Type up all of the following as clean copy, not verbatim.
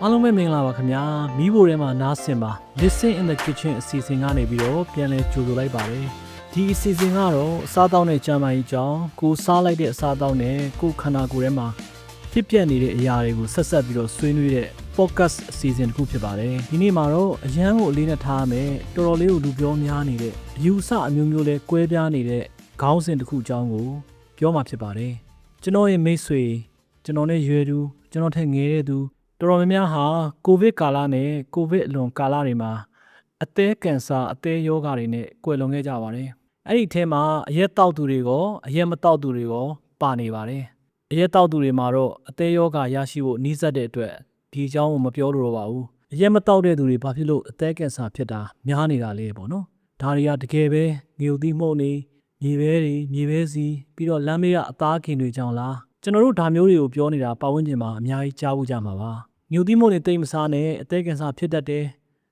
အားလုံးပဲမင်္ဂလာပါခင်ဗျာမိဖို့ထဲမှာနားဆင်ပါ Listen in the Kitchen အစီအစဉ်ကနေပြီးတော့ပြန်လည်ကြိုဆိုလိုက်ပါတယ်ဒီအစီအစဉ်ကတော့အစားအသောက်နဲ့ကြံပါကြီးကြောင်းကိုစားလိုက်တဲ့အစားအသောက်နဲ့ကိုခန္ဓာကိုယ်ထဲမှာဖြစ်ပျက်နေတဲ့အရာတွေကိုဆက်ဆက်ပြီးတော့ဆွေးနွေးတဲ့ podcast အစီအစဉ်တစ်ခုဖြစ်ပါတယ်ဒီနေ့မှာတော့အရန်ကိုအလေးနဲ့ထားရမယ်တော်တော်လေးကိုလူပြောများနေတဲ့အယူအဆအမျိုးမျိုးလဲကွဲပြားနေတဲ့ခေါင်းစဉ်တစ်ခုအကြောင်းကိုပြောမှာဖြစ်ပါတယ်ကျွန်တော်ရဲ့မိတ်ဆွေကျွန်တော်နဲ့ရွယ်သူကျွန်တော်ထက်ငယ်တဲ့သူတော်တော်များများဟာကိုဗစ်ကာလနဲ့ကိုဗစ်အလွန်ကာလတွေမှာအသည်းကင်ဆာအသည်းယောဂါတွေနဲ့ကွယ်လွန်ခဲ့ကြပါတယ်။အဲ့ဒီအထဲမှာအရက်တောက်သူတွေရောအရက်မတောက်သူတွေရောပါနေပါတယ်။အရက်တောက်သူတွေမှာတော့အသည်းယောဂါရရှိဖို့နှီးစပ်တဲ့အတွက်ဒီအကြောင်းကိုမပြောလို့တော့ပါဘူး။အရက်မတောက်တဲ့သူတွေဘာဖြစ်လို့အသည်းကင်ဆာဖြစ်တာများနေတာလဲပေါ့နော်။ဒါတွေကတကယ်ပဲငြိုသီးမှုန့်နေမြေပဲတွေမြေပဲစီပြီးတော့လမ်းမေးကအသားခင်တွေကြောင့်လားကျွန်တော်တို့ဒါမျိုးတွေကိုပြောနေတာပတ်ဝန်းကျင်မှာအများကြီးကြားဖို့ကြမှာပါ။ညိုသီးမို့နေတိတ်မစားနဲ့အသည်းကင်ဆာဖြစ်တတ်တယ်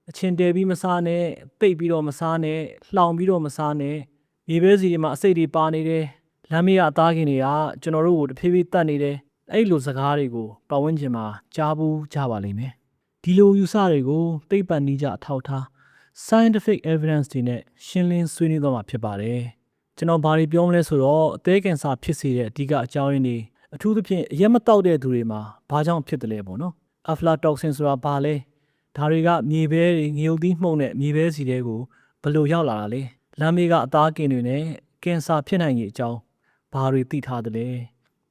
အချင်းတဲပြီးမစားနဲ့ပိတ်ပြီးတော့မစားနဲ့လှောင်ပြီးတော့မစားနဲ့မြေပဲစီတွေမှာအစိတ်တွေပါနေတယ်လမ်းမေးကအသားခင်တွေကကျွန်တော်တို့ကိုတဖြည်းဖြည်းတတ်နေတယ်အဲ့လိုစကားတွေကိုပတ်ဝန်းကျင်မှာကြားဘူးကြပါလိမ့်မယ်ဒီလိုယူဆတွေကိုသိပ္ပံနည်းကျအထောက်ထား scientific evidence တွေနဲ့ရှင်းလင်းဆွေးနွေးသွားမှာဖြစ်ပါတယ်ကျွန်တော်ဘာတွေပြောမလဲဆိုတော့အသည်းကင်ဆာဖြစ်စေတဲ့အဓိကအကြောင်းရင်းတွေအထူးသဖြင့်အရက်မတောက်တဲ့သူတွေမှာဘာကြောင့်ဖြစ်တယ်လဲပေါ့နော်aflatoxin ဆိုတာဘာလဲဒါတွေကမြေပဲတွေငရုတ်သီးမှုန့်နဲ့မြေပဲစီတွေကိုဘယ်လိုရောက်လာတာလဲလမ်းမေးကအသားကင်တွေနဲ့ကင်ဆာဖြစ်နိုင်ရဲ့အကြောင်းဘာတွေသိထားသလဲ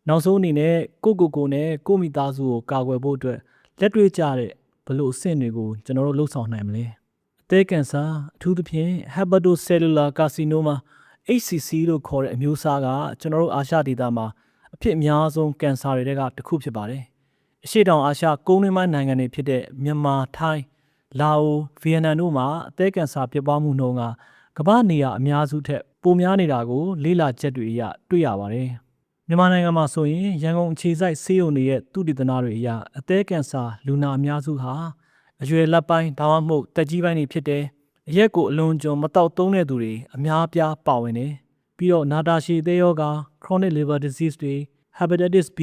နောက်ဆုံးအနေနဲ့ကိုနဲ့ကိုမိသားစုကိုကာကွယ်ဖို့အတွက်လက်တွေ့ကျတဲ့ဘယ်လိုအဆင့်တွေကိုကျွန်တော်တို့လှုပ်ဆောင်နိုင်မလဲအသည်းကင်ဆာအထူးသဖြင့် hepatocellular carcinoma HCC လို့ခေါ်တဲ့အမျိုးအစားကကျွန်တော်တို့အာရှဒေသမှာအဖြစ်အများဆုံးကင်ဆာတွေထဲကတစ်ခုဖြစ်ပါတယ်အရှေ့တောင်အာရှကုန်းတွင်းပိုင်းနိုင်ငံတွေဖြစ်တဲ့မြန်မာ၊ထိုင်း၊လာအို၊ဗီယက်နမ်တို့မှာအသည်းကင်ဆာဖြစ်ပွားမှုနှုန်းကကမ္ဘာနေရာအများစုထက်ပိုများနေတာကိုလေ့လာချက်တွေအရတွေ့ရပါတယ်။မြန်မာနိုင်ငံမှာဆိုရင်ရန်ကုန်အခြေစိုက်ဆေးရုံတွေရဲ့သုတေသနတွေအရအသည်းကင်ဆာလူနာအများစုဟာအရွယ်လက်ပိုင်းဒါမှမဟုတ်တက်ကြီးပိုင်းတွေဖြစ်တယ်။အရက်ကိုအလွန်ကျွံမတောက်သုံးတဲ့သူတွေအများအပြားပါဝင်တယ်။ပြီးတော့နာတာရှည်အသည်းယောဂါ chronic liver disease တွေ hepatitis B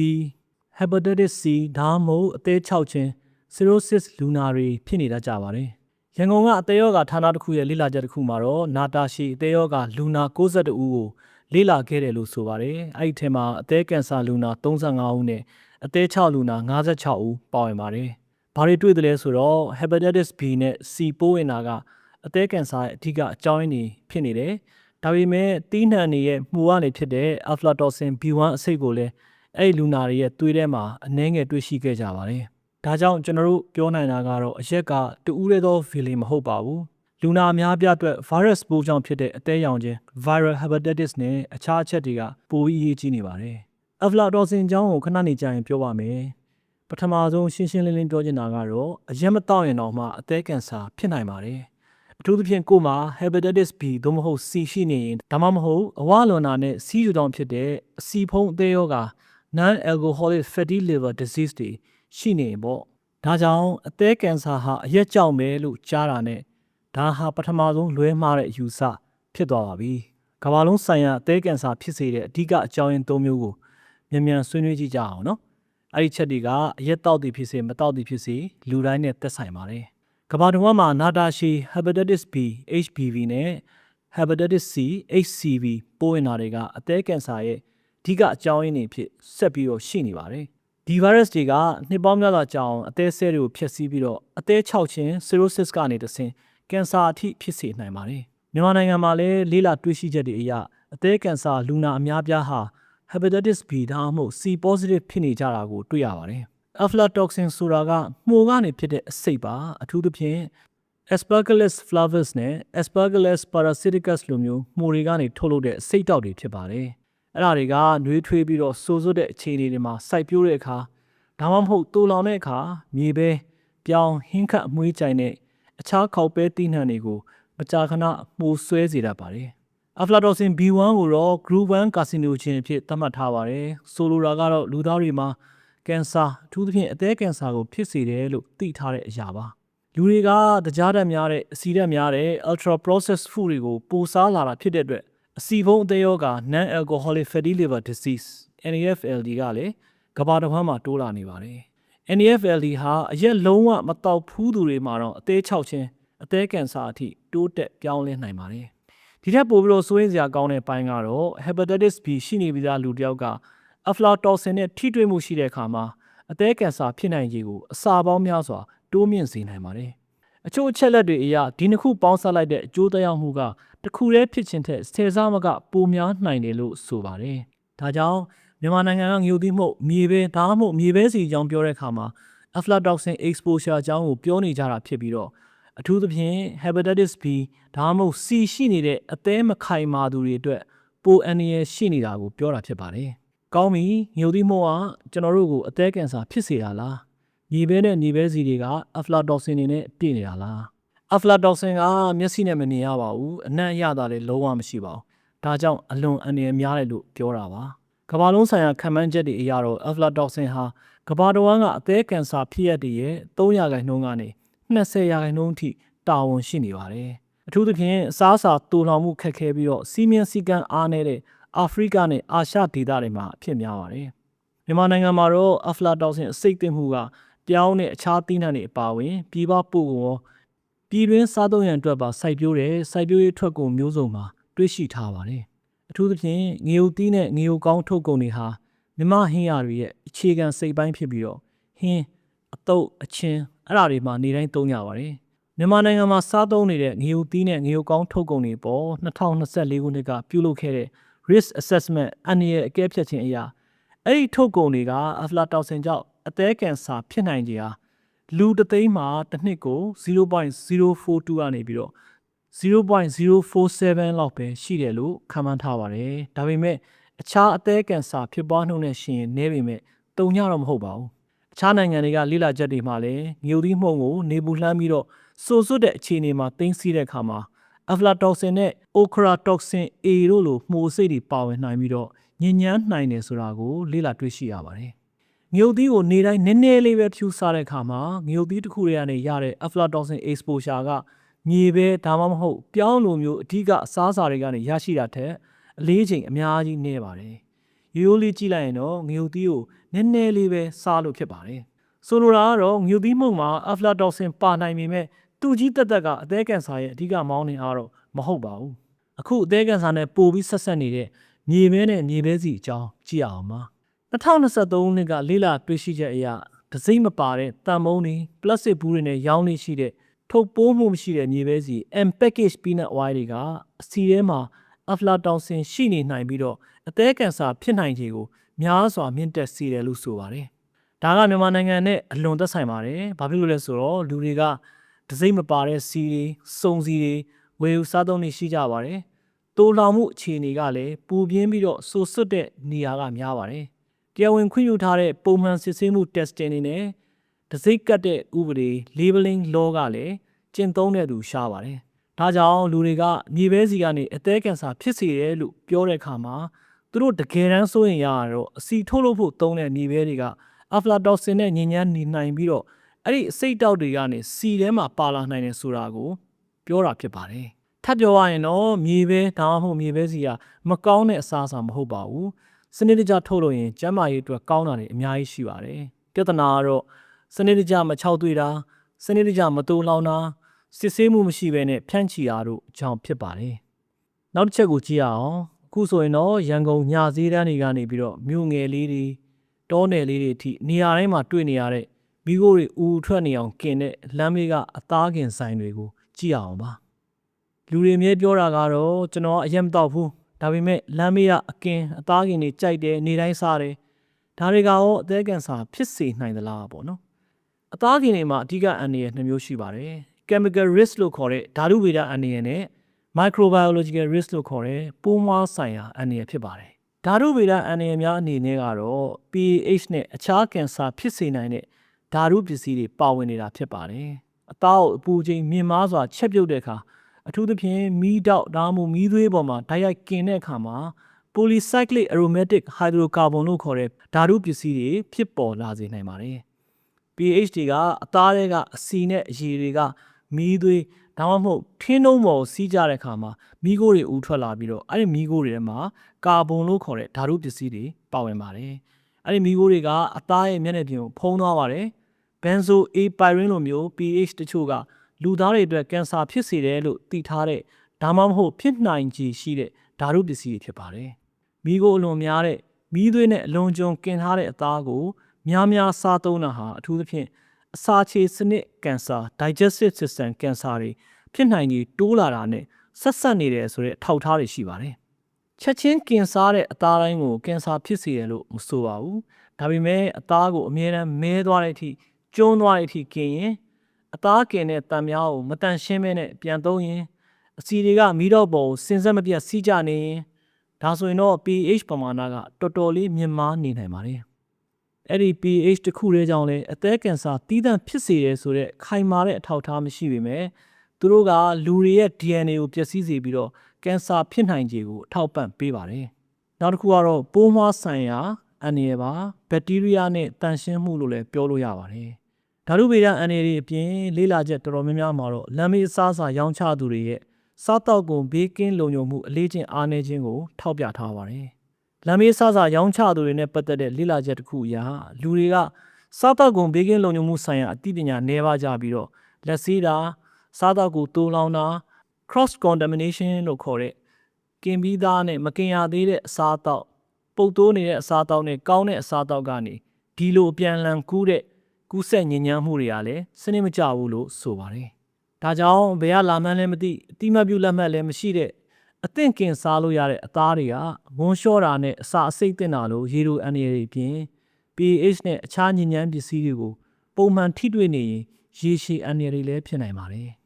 hepatitis C ဒါမှမဟုတ်အသည်း6ခြင်း cirrhosis လူနာတွေဖြစ်နေတတ်ကြပါတယ်။ရန်ကုန်ကအသည်းယောဂါဌာနတစ်ခုရဲ့လေ့လာချက်တစ်ခုမှာတော့နာတာရှည်အသည်းယောဂါလူနာ62ဦးကိုလေ့လာခဲ့တယ်လို့ဆိုပါတယ်။အဲ့ဒီထဲမှာအသည်းကင်ဆာလူနာ35ဦးနဲ့အသည်း6လူနာ56ဦးပါဝင်ပါတယ်။ဘာတွေတွေ့တယ်လဲဆိုတော့ hepatitis B နဲ့ C ပိုးဝင်တာကအသည်းကင်ဆာရဲ့အဓိကအကြောင်းရင်းတွေဖြစ်နေတယ်။ဒါပေမဲ့တီးနှံတွေရဲ့မှုကနေဖြစ်တဲ့ aflatoxin B1 အဆိပ်ကိုလည်းအဲ့ဒီလူနာတွေရဲ့သွေးထဲမှာအနှဲငယ်တွေ့ရှိခဲ့ကြပါတယ်။ဒါကြောင့်ကျွန်တော်တို့ပြောနိုင်တာကတော့အရက်ကတူဦးရဲသောဗီလီမဟုတ်ပါဘူး။လူနာအများပြအတွက် virus ပိုးကြောင့်ဖြစ်တဲ့အသည်းရောင်ခြင်း viral hepatitis နဲ့အခြားအချက်တွေကပိုပြီးအရေးကြီးနေပါတယ်။ aflatoxin အကြောင်းကိုခဏနေကြရင်ပြောပါမယ်။ပထမဆုံးရှင်းရှင်းလင်းလင်းပြောချင်တာကတော့အရက်မတောက်ရင်တော့မှအသည်းကင်ဆာဖြစ်နိုင်ပါတယ်။အထူးသဖြင့်ကိုယ်မှာ hepatitis B သို့မဟုတ် C ရှိနေရင်ဒါမှမဟုတ်အဝလွန်တာနဲ့ဆီးယူကြောင့်ဖြစ်တဲ့အဆီဖုံးအသည်းယောဂါnon-alcoholic fatty liver disease တွေရှိနေပေါ့ဒါကြောင့်အသည်းကင်ဆာဟာအရက်ကြောင့်ပဲလို့ကြားတာနဲ့ဒါဟာပထမဆုံးလွဲမှားတဲ့အယူဆဖြစ်သွားပါပြီကမ္ဘာလုံးဆိုင်ရာအသည်းကင်ဆာဖြစ်စေတဲ့အဓိကအကြောင်းရင်း၃မျိုးကိုမြန်ဆွေးနွေးကြည့်ကြအောင်နော်အဲ့ဒီချက်တွေကအရက်တောက်သည်ဖြစ်စေမတောက်သည်ဖြစ်စေလူတိုင်းနဲ့သက်ဆိုင်ပါတယ်ကမ္ဘာတစ်ဝန်းမှာနာတာရှည် hepatitis B HBV နဲ့ hepatitis C HCV ပိုးဝင်တာတွေကအသည်းကင်ဆာရဲ့အဓိကအကြောင်းရင်းတွေဖြစ်ဆက်ပြီးတော့ရှိနေပါတယ်။ဒီ virus တွေကနှစ်ပေါင်းများစွာကြာအောင်အသည်းဆဲတွေကိုဖျက်ဆီးပြီးတော့အသည်း6ခြင်း cirrhosis ကနေတဆင့်ကင်ဆာအထိဖြစ်စေနိုင်ပါတယ်။မြန်မာနိုင်ငံမှာလည်းလေးလာတွေ့ရှိချက်တွေအရအသည်းကင်ဆာလူနာအများပြားဟာ hepatitis B ဒါမှမဟုတ် C positive ဖြစ်နေကြတာကိုတွေ့ရပါတယ်။ aflatoxin ဆိုတာကမှုန်ကနေဖြစ်တဲ့အဆိပ်ပါအထူးသဖြင့် Aspergillus flavus နဲ့ Aspergillus parasiticus လိုမျိုးမှုန်တွေကနေထုတ်လုပ်တဲ့အဆိပ်တောက်တွေဖြစ်ပါတယ်။အဲ့ဒါတွေကနှွေးထွေးပြီးတော့စိုးစွတ်တဲ့အခြေအနေတွေမှာစိုက်ပျိုးတဲ့အခါဒါမှမဟုတ်တူလောင်တဲ့အခါမြေပဲပြောင်းဟင်းခတ်အမွှေးကြိုင်တဲ့အခြားခေါက်ပဲတီးနှံတွေကိုမကြာခဏမှုဆွဲစေတတ်ပါတယ်။ aflatoxin B1 ကိုတော့ group 1 carcinogen အဖြစ်သတ်မှတ်ထားပါတယ်။ဆိုလိုတာကတော့လူသားတွေမှာကင်ဆာအထူးသဖြင့်အသည်းကင်ဆာကိုဖြစ်စေတယ်လို့သိထားတဲ့အရာပါ။လူတွေကတကြားဓာတ်များတဲ့အဆီဓာတ်များတဲ့ ultra processed food တွေကိုပိုစားလာတာဖြစ်တဲ့အတွက်အဆီဖုံးအသည်းယောဂါ non-alcoholic fatty liver disease NAFLD ကလည်းကမ္ဘာတစ်ဝန်းမှာတိုးလာနေပါတယ် NFL ဟာအရက်လုံးဝမတောက်ဖူးသူတွေမှာတော့အသေး6ချင်းအသေးကန်ဆာအထိတိုးတက်ပြောင်းလဲနိုင်ပါတယ်ဒီထက်ပိုပြီးတော့စိုးရိမ်စရာကောင်းတဲ့ပိုင်းကတော့ hepatitis B ရှိနေပြီးသားလူတစ်ယောက်ကaflatoxin နဲ့ထိတွေ့မှုရှိတဲ့အခါမှာအသေးကန်ဆာဖြစ်နိုင်ခြေကိုအစာပေါင်းများစွာတိုးမြင့်စေနိုင်ပါတယ်အချို့အချက်လက်တွေအရဒီနှစ်ခုပေါင်းစပ်လိုက်တဲ့အကျိုးသက်ရောက်မှုကတစ်ခုတည်းဖြစ်ခြင်းထက်10ဆမကပိုများနိုင်တယ်လို့ဆိုပါတယ်ဒါကြောင့်မြန်မာနိုင်ငံကငြိုသီးမှုမြေပဲဒါမှမဟုတ်မြေပဲစီအကြောင်းပြောတဲ့အခါမှာ aflatoxin exposure အကြောင်းကိုပြောနေကြတာဖြစ်ပြီးတော့အထူးသဖြင့် hepatitis B ဒါမှမဟုတ် C ရှိနေတဲ့အသေးမခိုင်မာသူတွေအတွက်ပိုအန္တရာယ်ရှိနေတာကိုပြောတာဖြစ်ပါတယ်။ကောင်းပြီငြိုသီးမှုကကျွန်တော်တို့ကိုအသေးကင်ဆာဖြစ်စေတာလား။မြေပဲနဲ့မြေပဲစီတွေက aflatoxin တွေနဲ့ပြည့်နေတာလား။ aflatoxin ကမျက်စိနဲ့မမြင်ရပါဘူး။အနံ့အရသာလည်းလုံးဝမရှိပါဘူး။ဒါကြောင့်အလွန်အန္တရာယ်များတယ်လို့ပြောတာပါ။ကမ္ဘာလုံးဆိုင်ရာခံမှန်းချက်တွေအရတော့ aflatoxin ဟာကမ္ဘာတစ်ဝန်းကအသေးကင်ဆာဖြစ်ရတဲ့ရဲ့3%ကနေ20%အထိတာဝန်ရှိနေပါတယ်အထူးသဖြင့်အစားအစာတူလောင်မှုခက်ခဲပြီးတော့စီးမြင်စည်းကမ်းအားနည်းတဲ့အာဖရိကနဲ့အာရှဒေသတွေမှာအဖြစ်များပါတယ်မြန်မာနိုင်ငံမှာတော့ aflatoxin အဆိပ်သင့်မှုကပြောင်းတဲ့အခြားသီးနှံတွေအပါအဝင်ပြည်ပပို့ကုန်ပြည်တွင်းစားသုံးရန်အတွက်ပါစိုက်ပျိုးတဲ့စိုက်ပျိုးရေးထွက်ကုန်မျိုးစုံမှာတွေ့ရှိထားပါတယ်အထူးသဖြင့်ငရုတ်သီးနဲ့ငရုတ်ကောင်းထုတ်ကုန်တွေဟာမြမဟင်းရတွေရဲ့အခြေခံစိတ်ပိုင်းဖြစ်ပြီးတော့ဟင်းအတုပ်အချင်းအဲ့ဒါတွေမှာနေတိုင်းသုံးကြပါတယ်မြန်မာနိုင်ငံမှာစားသုံးနေတဲ့ငရုတ်သီးနဲ့ငရုတ်ကောင်းထုတ်ကုန်တွေပေါ်2024ခုနှစ်ကပြုလုပ်ခဲ့တဲ့ risk assessment အန္တရာယ်အကဲဖြတ်ခြင်းအရာအဲ့ဒီထုတ်ကုန်တွေက aflatoxin ကြောင့်အသေးကင်ဆာဖြစ်နိုင်ခြေဟာလူတစ်သိန်းမှာတစ်နှစ်ကို 0.042 ကနေပြီးတော့0.047 လောက်ပဲရှိတယ်လို့ခန့်မှန်းထားပါတယ်ဒါပေမဲ့အခြားအသေးကင်ဆာဖြစ်ပွားနှုန်းနဲ့ရှင်နေပေမဲ့တုံညတော့မဟုတ်ပါဘူးအခြားနိုင်ငံတွေကလိလာချက်တွေမှာလည်းငြိုသီးမှုန့်ကိုနေပူလှမ်းပြီးတော့ဆိုစွတ်တဲ့အခြေအနေမှာသိမ်းဆည်းတဲ့အခါမှာ aflatoxin နဲ့ ochratoxin A တို့လိုမှုအဆိပ်တွေပါဝင်နိုင်ပြီးတော့ညဉ့်ညမ်းနိုင်တယ်ဆိုတာကိုလေ့လာတွေ့ရှိရပါတယ်ငြိုသီးကိုနေတိုင်းနည်းနည်းလေးပဲဖြူစားတဲ့အခါမှာငြိုသီးတစ်ခုတွေကနေရတဲ့ aflatoxin exposure ကမြေပဲဒါမှမဟုတ်ပြောင်းလိုမျိုးအဓိကအစားအစာတွေကနေရရှိတာထက်အလေးချိန်အများကြီးနည်းပါတယ်ရိုးရိုးလေးကြည့်လိုက်ရင်တော့ငြိုသီးကိုနည်းနည်းလေးပဲစားလို့ဖြစ်ပါတယ်ဆိုလိုတာကတော့ငြိုသီးမှုန့်မှာ aflatoxin ပါနိုင်ပေမဲ့သူကြီးတက်တက်ကအသေးကင်ဆာရဲ့အဓိကမောင်းနှင်အားတော့မဟုတ်ပါဘူးအခုအသေးကင်ဆာနဲ့ပိုပြီးဆက်ဆက်နေတဲ့မြေပဲနဲ့မြေပဲစီအကြောင်းကြည့်အောင်ပါ2023နှစ်ကလေ့လာတွေ့ရှိချက်အရဒစိမ့်မပါတဲ့တန်မုံတွေပလတ်စတစ်ဘူးတွေနဲ့ရောင်းနေရှိတဲ့ထုတ်ပိုးမှုမရှိတဲ့မြေပဲစီ and package peanut oil တွေကအစီထဲမှာ aflatoxin ရှိနေနိုင်ပြီးတော့အသေးကင်ဆာဖြစ်နိုင်ခြေကိုများစွာမြင့်တက်စေတယ်လို့ဆိုပါတယ်ဒါကမြန်မာနိုင်ငံနဲ့အလွန်သက်ဆိုင်ပါတယ်ဘာဖြစ်လို့လဲဆိုတော့လူတွေကဒစိမ့်မပါတဲ့စီတွေစုံစီတွေဝယ်ယူစားသုံးနေရှိကြပါတယ်တိုးလောင်မှုအခြေအနေကလည်းပူပြင်းပြီးတော့ဆိုစွတ်တဲ့နေရာကများပါတယ်တရားဝင်ခွင့်ပြုထားတဲ့ပုံမှန်စစ်ဆေးမှု testing တွေနဲ့ဒစိမ့်ကတ်တဲ့ဥပဒေ labeling law ကလည်းကျင့်သုံးတဲ့သူရှားပါတယ်ဒါကြောင့်လူတွေကမြေပဲစီကနေအသေးကင်ဆာဖြစ်စေတယ်လို့ပြောတဲ့အခါမှာသူတို့တကယ်တမ်းစိုးရင်ရတော့အစီထုတ်လို့ဖို့သုံးတဲ့မြေပဲတွေက aflatoxin နဲ့ညဉ့်ညမ်းနေနိုင်ပြီးတော့အဲ့ဒီအဆိပ်တောက်တွေကနေစီထဲမှာပါလာနိုင်တယ်ဆိုတာကိုပြောတာဖြစ်ပါတယ်ထပ်ပြောရရင်တော့မြေပဲဒါမှမဟုတ်မြေပဲစီကမကောင်းတဲ့အစားအစာမဟုတ်ပါဘူးစနစ်တကျထုတ်လို့ရင်ကျန်းမာရေးအတွက်ကောင်းတာတွေအများကြီးရှိပါတယ်ပြဿနာကတော့စနစ်တကျမချောက်သွေးတာစနစ်တကျမတိုးလောင်တာစစ်ဆေးမှုမရှိဘဲနဲ့ဖြန့်ချီတာတို့အကြောင်းဖြစ်ပါတယ်နောက်တစ်ချက်ကိုကြည့်ရအောင်အခုဆိုရင်တော့ရန်ကုန်ညဈေးတန်းတွေကနေပြီးတော့မြို့ငယ်လေးတွေတောနယ်လေးတွေအထိနေရာတိုင်းမှာတွေ့နေရတဲ့မိခိုးတွေဦးထွက်နေအောင်กินတဲ့လမ်းမေးကအသားကင်ဆိုင်တွေကိုကြည့်အောင်ပါလူတွေမြဲပြောတာကတော့ကျွန်တော်အရင်မတော့ဘူးဒါပေမဲ့လမ်းမေးကအကင်အသားကင်တွေကြိုက်တယ်နေတိုင်းစားတယ်ဒါတွေကရောအသေးကန်ဆာဖြစ်စေနိုင်သလားပေါ့နော်အသားကင်တွေမှာအဓိကအန္တရာယ်2မျိုးရှိပါတယ် chemical risk လို့ခေါ်တဲ့ဓာတုဗေဒအန္တရာယ်နဲ့ microbiological risk လို့ခေါ်တဲ့ပိုးမွှားဆိုင်ရာအန္တရာယ်ဖြစ်ပါတယ်ဓာတုဗေဒအန္တရာယ်များအနေနဲ့ကတော့ PAH နဲ့အခြားကင်ဆာဖြစ်စေနိုင်တဲ့ဓာတုပစ္စည်းတွေပါဝင်နေတာဖြစ်ပါတယ်အသားကိုအပူချိန်မြင့်မားစွာချက်ပြုတ်တဲ့အခါအထူးသဖြင့်မီးတောက်ဒါမှမဟုတ်မီးသွေးပေါ်မှာဓာတ်ရိုက်กินတဲ့အခါမှာ polycyclic aromatic hydrocarbon လို့ခေါ်တဲ့ဓာတုပစ္စည်းတွေဖြစ်ပေါ်လာစေနိုင်ပါတယ်pH တွေကအသားတွေကအဆီနဲ့အရည်တွေကမီးသွေးဒါမှမဟုတ်ထင်းနှုံးပေါ်စီးကြတဲ့အခါမှာမီးခိုးတွေဦးထွက်လာပြီးတော့အဲ့ဒီမီးခိုးတွေထဲမှာကာဗွန်လို့ခေါ်တဲ့ဓာတုပစ္စည်းတွေပါဝင်ပါတယ် အဲ့ဒီမီးခိုးတွေကအသားရဲ့မျက်နှာပြင်ကိုဖုံးသွားပါတယ်။ benzo a pyrin လိုမျိုး pH တချို့ကလူသားတွေအတွက်ကင်ဆာဖြစ်စေတယ်လို့သိထားတဲ့ဒါမှမဟုတ်ဖြစ်နိုင်ခြေရှိတဲ့ဓာတုပစ္စည်းတွေဖြစ်ပါတယ်။မီးခိုးအလွန်များတဲ့မီးသွေးနဲ့အလွန်ကျွံกินထားတဲ့အသားကိုများများစားသုံးတာဟာအထူးသဖြင့်အစာချေစနစ်ကင်ဆာ digestive system ကင်ဆာတွေဖြစ်နိုင်ခြေတိုးလာတာနဲ့ဆက်ဆက်နေတယ်ဆိုတဲ့အထောက်အထားတွေရှိပါတယ်။ချက်ချင်းกินစားတဲ့အသားတိုင်းကိုကင်ဆာဖြစ်စေတယ်လို့မဆိုပါဘူး။ဒါပေမဲ့အသားကိုအမြဲတမ်းမဲသွားတဲ့အထိကျွန်းသွားတဲ့အထိกินရင်အသားกินတဲ့တံများကိုမတန်ရှင်းမဲနဲ့ပြန်သုံးရင်အဆီတွေကမီးတော့ပေါ်ကိုစင်ဆက်မပြတ်စီးကြနေရင်ဒါဆိုရင်တော့ pH ပမာဏကတော်တော်လေးမြင့်မားနေနိုင်ပါတယ်။အဲ့ဒီ pH တစ်ခုတည်းကြောင့်လည်းအသက်ကင်ဆာတီးသန့်ဖြစ်စေတယ်ဆိုတဲ့ခိုင်မာတဲ့အထောက်အထားမရှိပေမဲ့သူတို့ကလူတွေရဲ့ DNA ကိုပျက်စီးစေပြီးတော့ကင်ဆာဖြစ်နိုင်ခြေကိုအထောက်ပံ့ပေးပါတယ်။နောက်တစ်ခုကတော့ပိုးမွှားဆိုင်ရာအန္တရာယ်ပါဘက်တီးရီးယားနဲ့တန်ရှင်းမှုလို့လည်းပြောလို့ရပါတယ်။ဓာတုဗေဒအန္တရာယ်တွေအပြင်လေးလာချက်တော်တော်များများမှာတော့လမ်းမေးအစားအစာရောင်းချသူတွေရဲ့စားတောက်ကုန်ဘေးကင်းလုံခြုံမှုအလေးချင်းအားနည်းခြင်းကိုထောက်ပြထားပါတယ်။လမ်းမေးအစားအစာရောင်းချသူတွေနဲ့ပတ်သက်တဲ့လေးလာချက်တစ်ခုအရလူတွေကစားတောက်ကုန်ဘေးကင်းလုံခြုံမှုဆိုင်ရာအသိပညာနည်းပါးကြပြီးတော့လက်ဆေးတာစားတောက်ကိုတိုးလောင်တာ cross contamination လို့ခေါ်တဲ့กินပြီးသားနဲ့မกินရသေးတဲ့အစားအသောက်ပုတ်တိုးနေတဲ့အစားအသောက်နဲ့ကောင်းတဲ့အစားအသောက်ကနေဒီလိုအပြန်အလှန်ကူးတဲ့ကူးဆက်ညဉ့်ညမ်းမှုတွေကလည်းစနစ်မကျဘူးလို့ဆိုပါတယ်။ဒါကြောင့်ဘယ်ကလာမှန်းလည်းမသိအတိမတ်ပြုလက်မှတ်လည်းမရှိတဲ့အသင့်ကင်စားလို့ရတဲ့အသားတွေကဝန်းလျှောတာနဲ့အစာအဆိပ်တင်တာလို့ရေလိုအန္တရာယ်တွေပြင် pH နဲ့အခြားညဉ့်ညမ်းပစ္စည်းတွေကိုပုံမှန်ထိတွေ့နေရင်ရေရှည်အန္တရာယ်တွေလည်းဖြစ်နိုင်ပါတယ်။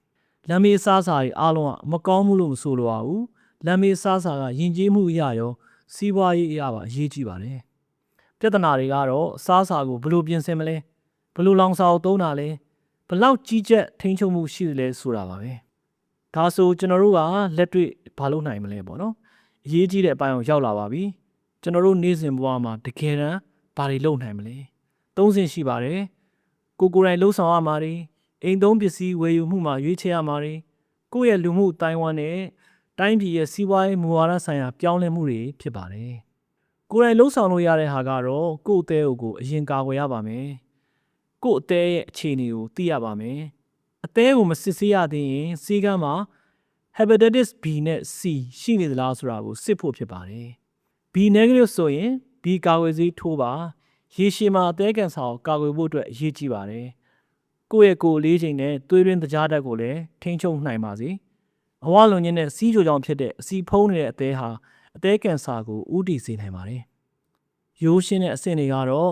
လမ်းမေးအစားအစာတွေအားလုံးကမကောင်းဘူးလို့မဆိုလိုပါဘူး။လမ်းမေးအစားအစာကယဉ်ကျေးမှုအရာရောစီးပွားရေးအရာပါအရေးကြီးပါတယ်။ပြဿနာတွေကတော့အစားအစာကိုဘယ်လိုပြင်ဆင်မလဲဘယ်လိုလောင်စာကိုသုံးတာလဲဘယ်လောက်ကြီးကျက်ထိန်းချုပ်မှုရှိသလဲဆိုတာပါပဲ။ဒါဆိုကျွန်တော်တို့ကလက်တွေ့ဘာလုပ်နိုင်မလဲပေါ့နော်။အရေးကြီးတဲ့အပိုင်းကိုရောက်လာပါပြီ။ကျွန်တော်တို့နေ့စဉ်ဘဝမှာတကယ်တမ်းဘာတွေလုပ်နိုင်မလဲ။သုံးစဉ်ရှိပါတယ်။ကိုယ်တိုင်လှုပ်ဆောင်ရမှာတွေအိမ်သုံးပစ္စည်းဝယ်ယူမှုမှာရွေးချယ်ရမှာတွေကိုယ့်ရဲ့လူမှုအတိုင်းအဝန်းနဲ့တိုင်းပြည်ရဲ့စီးပွားရေးမူဝါဒဆိုင်ရာပြောင်းလဲမှုတွေဖြစ်ပါတယ်။ကိုယ်တိုင်လှုပ်ဆောင်လို့ရတဲ့ဟာကတော့ကိုယ့်အသေးကိုအရင်ကာကွယ်ရပါမယ်။ကိုယ့်အသေးရဲ့အခြေအနေကိုသိရပါမယ်။အသေးကိုမစစ်ဆေးရသေးရင်ဆေးကမ်းမှာ hepatitis B နဲ့ C ရှိနေသလားဆိုတာကိုစစ်ဖို့ဖြစ်ပါတယ်။ B negative ဆိုရင် B ကာကွယ်ဆေးထိုးပါရေရှည်မှာအသေးကင်ဆာကိုကာကွယ်ဖို့အတွက်အရေးကြီးပါတယ်။ကိုယ့်ရဲ့ကိုယ်လေးချိန်နဲ့သွေးရင်းတကြားဓာတ်ကိုလည်းထိန်းချုပ်နိုင်ပါစေ။အဝလွန်ခြင်းနဲ့စီးချိုကြောင့်ဖြစ်တဲ့အဆီဖုံးနေတဲ့အသေးဟာအသေးကင်ဆာကိုဥတည်စေနိုင်ပါတယ်။ရိုးရှင်းတဲ့အဆင့်တွေကတော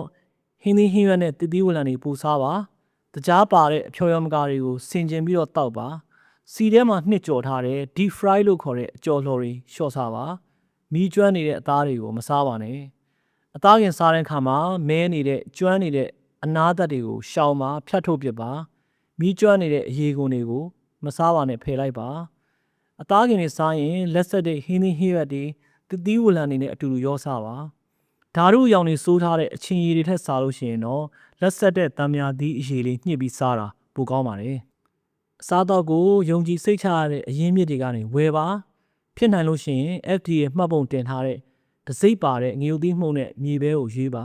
့ဟင်းသီးဟင်းရွက်နဲ့တည်တည်ဝလံတွေပူစားပါ။တကြားပါတဲ့အဖျော်ယမကာတွေကိုဆင်ကျင်ပြီးတော့တောက်ပါ။စီထဲမှာနှစ်ကြော်ထားတဲ့ deep fry လို့ခေါ်တဲ့အကြော်လှော်တွေလျှော့စားပါ။မီးကျွမ်းနေတဲ့အသားတွေကိုမစားပါနဲ့။အသားကင်စားတဲ့အခါမှာမဲနေတဲ့ကျွမ်းနေတဲ့အနားသက်တွေကိုရှောင်ပါဖြတ်ထုတ်ပစ်ပါ။မီးကျွမ်းနေတဲ့အရေကုန်တွေကိုမစားပါနဲ့ဖယ်လိုက်ပါ။အသားကင်တွေစားရင်လက်ဆက်တဲ့ဟင်းသီးဟင်းရွက်တွေတည်တည်ဝလံတွေနဲ့အတူတူရောစားပါဓာတုအယောင်တွေစိုးထားတဲ့အချင်းရည်တွေထက်စားလို့ရှိရင်တော့လက်ဆက်တဲ့တံမြာသီးအရည်လေးညှစ်ပြီးစားတာပိုကောင်းပါတယ်အစားအသောက်ကိုယုံကြည်စိတ်ချရတဲ့အရင်းမြစ်တွေကနေဝယ်ပါဖြစ်နိုင်လို့ရှိရင် FDA မှတ်ပုံတင်ထားတဲ့တစိမ့်ပါတဲ့ငရုတ်သီးမှုန့်နဲ့မြေပဲကိုရွေးပါ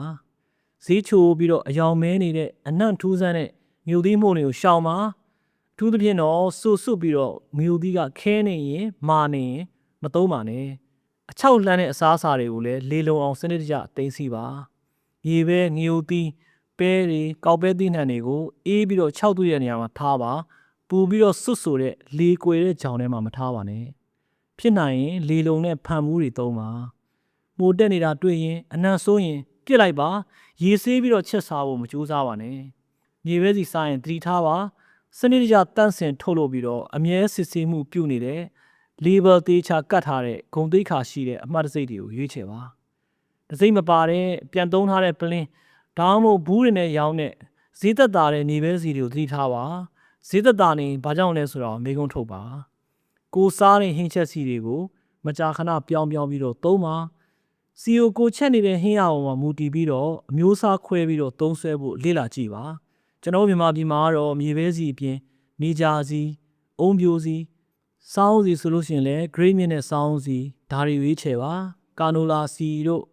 ဈေးချိုပြီးတော့အယောင်မဲနေတဲ့အနှံ့ထူးဆန်းတဲ့ငရုတ်သီးမှုန့်တွေကိုရှောင်ပါအထူးသဖြင့်တော့စွတ်ပြီးတော့ငရုတ်သီးကခဲနေရင်မာနေရင်မသုံးပါနဲ့အချောက်လှမ်းတဲ့အစားအစာတွေကိုလည်းလေလုံအောင်စနစ်တကျသိမ်းစီပါမြေပဲငရုတ်သီးပဲတွေကောက်ပဲသီးနှံတွေကိုအေးပြီးတော့ခြောက်သွေးတဲ့နေရာမှာထားပါပူပြီးတော့စွတ်ဆိုတဲ့လေကွယ်တဲ့ကြောင်ထဲမှာမထားပါနဲ့ဖြစ်နိုင်ရင်လေလုံနဲ့ဖန်မှုတွေသုံးပါမိုးတက်နေတာတွေ့ရင်အနံ့ဆိုးရင်ပြစ်လိုက်ပါရေဆေးပြီးတော့ချက်စားဖို့မကြိုးစားပါနဲ့မြေပဲစီစားရင်သတိထားပါစနစ်တကျတန့်စင်ထုတ်လုပ်ပြီးတော့အမြဲစစ်ဆေးမှုပြုနေတဲ့ label သေးချာကတ်ထားတဲ့ဂုံသိက္ခာရှိတဲ့အမှတ်တစိမ့်တွေကိုရွေးချယ်ပါတစိမ့်မပါတဲ့ပြန်သုံးထားတဲ့ပလင်းဒါမှမဟုတ်ဘူးတွေနဲ့ရောင်းတဲ့ဈေးသက်သာတဲ့နေပဲစီတွေကိုသတိထားပါဈေးသက်သာနေဘာကြောင့်လဲဆိုတော့မေးခွန်းထုတ်ပါကိုစားတဲ့ဟင်းချက်စီတွေကိုမကြာခဏပြောင်းပြီးတော့သုံးပါစီယိုကိုချက်နေတဲ့ဟင်းရအောင်မှာမူတည်ပြီးတော့အမျိုးအစားခွဲပြီးတော့သုံးဆွဲဖို့လေ့လာကြည့်ပါကျွန်တော်မြန်မာပြည်မှာတော့မြေပဲစီအပြင်နေကြာစီအုံပြိုစီစောင်းစီဆိုလို့ရှိရင်လည်း grade မြင့်တဲ့စောင်းစီဒါတွေရွေးချယ်ပါကာနိုလာစီတို့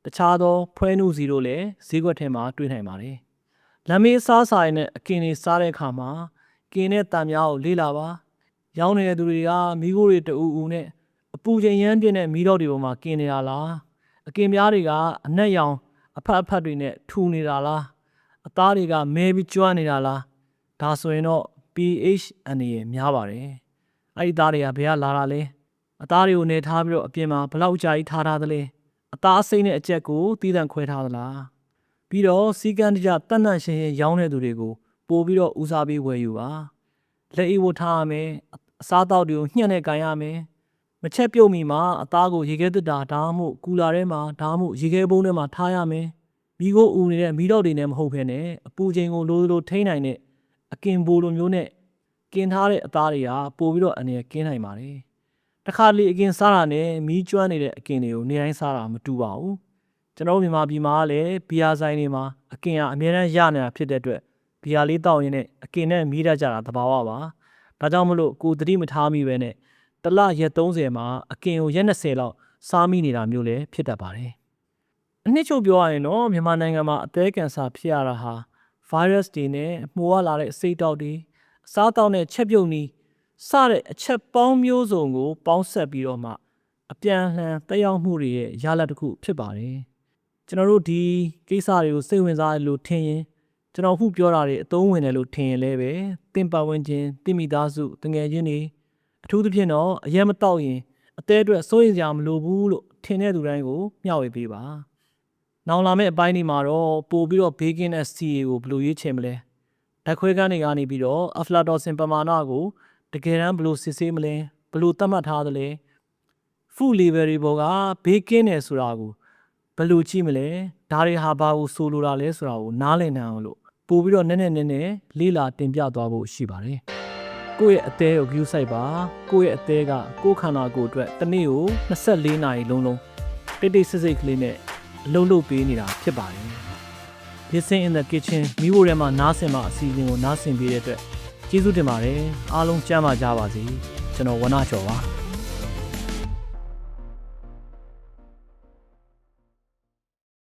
တခြားသောဖွဲနုစီတို့လည်းဈေးကွက်ထဲမှာတွေ့နိုင်ပါတယ်။လမ်းမေးစားစာရည်နဲ့အကင်တွေစားတဲ့အခါမှာကင်နဲ့တံများကိုလေ့လာပါ။ရောင်းနေတဲ့သူတွေကမိခိုးတွေတူအူနဲ့အပူချိန်ရမ်းပြင်းတဲ့မီးတော့တွေပေါ်မှာကင်နေတာလား။အကင်များတွေကအနက်ရောင်အဖက်တွေနဲ့ထူနေတာလား။အသားတွေကမဲပြီးကျွမ်းနေတာလား။ဒါဆိုရင်တော့ pH အနေနဲ့များပါတယ်။အဲ့ဒီသားတွေကဘယ်ကလာတာလဲ။အသားတွေကိုနေထားပြီးတော့အပြင်မှာဘလောက်ကြာကြီးထားသလဲ။အသားအစိမ့်နဲ့အကျက်ကိုတည်တံ့ခွဲထားသလား။ပြီးတော့စီကံတကြတတ်နှံ့ရှင်းရောင်းတဲ့သူတွေကိုပို့ပြီးတော့ဦးစားပေးဝယ်ယူပါ။လက်အိတ်ဝတ်ထားရမယ်။အစားအသောက်တွေကိုညှက်နဲ့ကန်ရမယ်။မချက်ပြုတ်မီမှာအသားကိုရေခဲသစ်တာဒါမှမဟုတ်ကူလာထဲမှာဒါမှမဟုတ်ရေခဲပုံးထဲမှာထားရမယ်။မိကိုဦးနေတဲ့မိတော့တွေနဲ့မဟုတ်ဘဲနဲ့အပူချိန်ကိုလိုလိုထိန်းနိုင်တဲ့အကင်ဘိုလိုမျိုးနဲ့ကင်ထားတဲ့အသားတွေကပို့ပြီးတော့အနေနဲ့ကင်းနိုင်ပါတယ်။တစ်ခါလေအကင်စားတာနဲ့မီးကျွမ်းနေတဲ့အကင်တွေကိုနေတိုင်းစားတာမတူပါဘူး။ကျွန်တော်မြန်မာပြည်မှာလည်းဘီယာဆိုင်တွေမှာအကင်ကအများနဲ့ရနေတာဖြစ်တဲ့အတွက်ဘီယာလေးတောက်ရင်းနဲ့အကင်နဲ့မီးတတ်ကြတာသဘာဝပါ။ဒါကြောင့်မလို့ကိုသတိမထားမိပဲနဲ့တလရက်30မှာအကင်ကိုရက်20လောက်စားမိနေတာမျိုးလည်းဖြစ်တတ်ပါတယ်။အနှစ်ချုပ်ပြောရရင်တော့မြန်မာနိုင်ငံမှာအသည်းကင်ဆာဖြစ်ရတာဟာ virus တွေနဲ့မှုရလာတဲ့အစိတ်တောက်တွေအစားတောက်နဲ့ချက်ပြုတ်နီးစတဲ့အချက်ပေါင်းမျိုးစုံကိုပေါင်းဆက်ပြီးတော့မှအပြန်အလှန်တက်ရောက်မှုတွေရဲ့ရလဒ်တစ်ခုဖြစ်ပါတယ်။ကျွန်တော်တို့ဒီကိစ္စတွေကိုစိတ်ဝင်စားတယ်လို့ထင်ရင်ကျွန်တော်ခုပြောတာတွေအသုံးဝင်တယ်လို့ထင်ရင်လည်းပဲသင်ပတ်ဝန်းကျင်သင်မိသားစုတငယ်ချင်းတွေအထူးသဖြင့်တော့အရက်မတောက်ရင်အသေးအတွက်စိုးရိမ်စရာမလိုဘူးလို့ထင်တဲ့သူတိုင်းကိုမျှဝေပေးပါ။နောက်လာမယ့်အပိုင်းဒီမှာတော့ပို့ပြီးတော့ဘေးကင်းတဲ့ CA ကိုဘယ်လိုရွေးချယ်မလဲ။ဓာတ်ခွဲခန်းတွေကနေပြီးတော့ aflatoxin ပမာဏကိုတကယ်တမ်းဘယ်လိုစစ်ဆေးမလဲဘယ်လိုသတ်မှတ်ထားသလဲ။ food label တွေပေါ်ကဘေးကင်းတယ်ဆိုတာကိုဘယ်လိုကြည့်မလဲ။ဒါတွေဟာဘာကိုဆိုလိုတာလဲဆိုတာကိုနားလည်နိုင်အောင်လို့ပို့ပြီးတော့နည်းနည်းလေ့လာတင်ပြသွားဖို့ရှိပါတယ်။ကိုယ့်ရဲ့အသေးကို view site ပါကိုယ့်ရဲ့အသေးကကိုယ်ခန္ဓာကိုယ်အတွက်တစ်နေ့ကို24နာရီလုံးတိတ်ဆိတ်ကလေးနဲ့အလုံးလုံးပေးနေတာဖြစ်ပါတယ်။ Listen in the kitchen မိဖို့ထဲမှာနားဆင်မှာအစီအစဉ်ကိုနားဆင်ပေးတဲ့အတွက်ကျေးဇူးတင်ပါတယ်အားလုံးကျမ်းမာကြပါစေကျွန်တော်ဝနကျော်ပါ